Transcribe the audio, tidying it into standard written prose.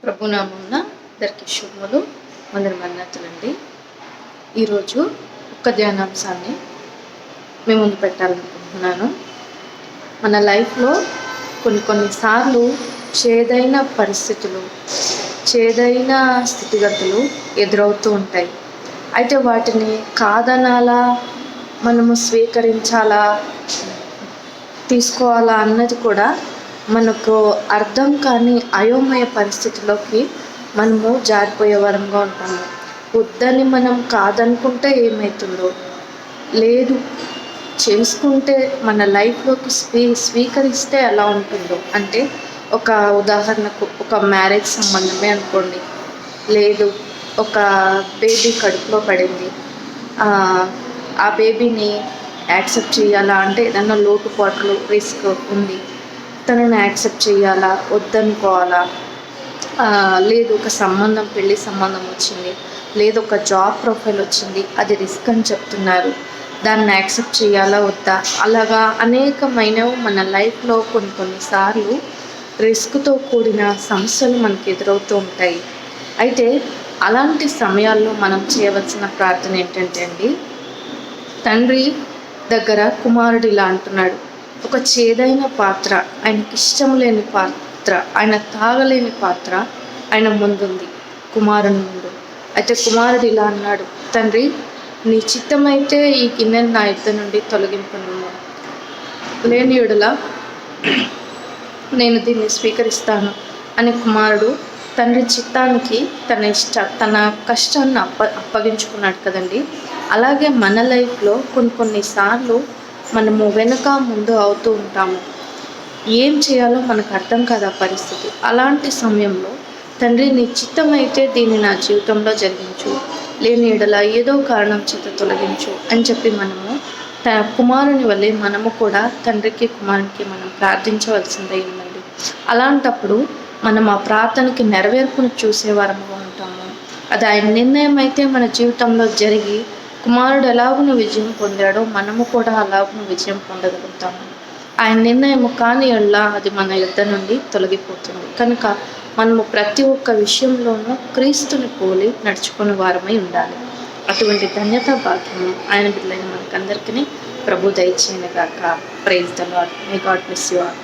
ప్రభునామమున అందరికీ శుభములు, వందనములండి. ఈరోజు ఒక ధ్యానాంశాన్ని మీ ముందు పెట్టాలనుకుంటున్నాను. మన లైఫ్లో కొన్నిసార్లు చేదైన పరిస్థితులు, చేదైన స్థితిగతులు ఎదురవుతూ ఉంటాయి. అయితే వాటిని కాదనాలా, మనము స్వీకరించాలా, తీసుకోవాలా అన్నది కూడా మనకు అర్థం కాని అయోమయ పరిస్థితిలోకి మనము జారిపోయే వరంగా ఉంటాము. వద్దని మనం కాదనుకుంటే ఏమవుతుందో, లేదు చేసుకుంటే మన లైఫ్లోకి స్వీకరిస్తే ఎలా ఉంటుందో. అంటే ఒక ఉదాహరణకు ఒక మ్యారేజ్ సంబంధమే అనుకోండి, లేదు ఒక బేబీ కడుపులో పడింది, ఆ బేబీని యాక్సెప్ట్ చేయాలా అంటే ఏదన్నా లోటుపాట్లు రిస్క్ ఉంది, తనను యాక్సెప్ట్ చేయాలా వద్దనుకోవాలా, లేదు ఒక సంబంధం పెళ్లి సంబంధం వచ్చింది, లేదు ఒక జాబ్ ప్రొఫైల్ వచ్చింది, అది రిస్క్ అని చెప్తున్నారు, దాన్ని యాక్సెప్ట్ చేయాలా వద్దా. అలాగా అనేకమైనవి మన లైఫ్లో కొన్నిసార్లు రిస్క్తో కూడిన సమస్యలు మనకు ఎదురవుతూ ఉంటాయి. అయితే అలాంటి సమయాల్లో మనం చేయవలసిన ప్రార్థన ఏంటంటే అండి, తండ్రి దగ్గర కుమారుడు ఇలా అంటున్నాడు, ఒక చేదైన పాత్ర, ఆయనకి ఇష్టం లేని పాత్ర, ఆయన తాగలేని పాత్ర ఆయన ముందుంది, కుమారుని ముందు. అయితే కుమారుడు ఇలా అన్నాడు, తండ్రి నీ చిత్తమైతే ఈ గిన్నెను నా యుద్ధ నుండి తొలగింపను, లేని యెడల నేను దీన్ని స్వీకరిస్తాను అని కుమారుడు తండ్రి చిత్తానికి తన కష్టాన్ని అప్పగించుకున్నాడు కదండి. అలాగే మన లైఫ్లో కొన్నిసార్లు మనము వెనుక ముందు అవుతూ ఉంటాము. ఏం చేయాలో మనకు అర్థం కాదు ఆ పరిస్థితి. అలాంటి సమయంలో తండ్రి నీ చిత్తమైతే దీన్ని నా జీవితంలో జరిగించు, లేని యెడల ఏదో కారణం చేత తొలగించు అని చెప్పి మనము తన కుమారుని వల్లే మనము కూడా తండ్రికి కుమారునికి మనం ప్రార్థించవలసిందే ఉందండి. అలాంటప్పుడు మనం ఆ ప్రార్థనకి నెరవేర్పును చూసేవారముగా ఉంటాము. అది ఆయన నిర్ణయం అయితే మన జీవితంలో జరిగి కుమారుడు ఎలాగున విజయం పొందాడో మనము కూడా అలాగున విజయం పొందగలుగుతాము. ఆయన నిర్ణయం కాని యెడల అది మన యుద్ధ నుండి తొలగిపోతుంది. కనుక మనము ప్రతి ఒక్క విషయంలోనూ క్రీస్తుని పోలి నడుచుకునే వారమై ఉండాలి. అటువంటి ధన్యత భాగ్యము ఆయన బిడ్డలైన మనకందరికీ ప్రభు దయచేయను గాక. Praise the Lord. May God bless you all.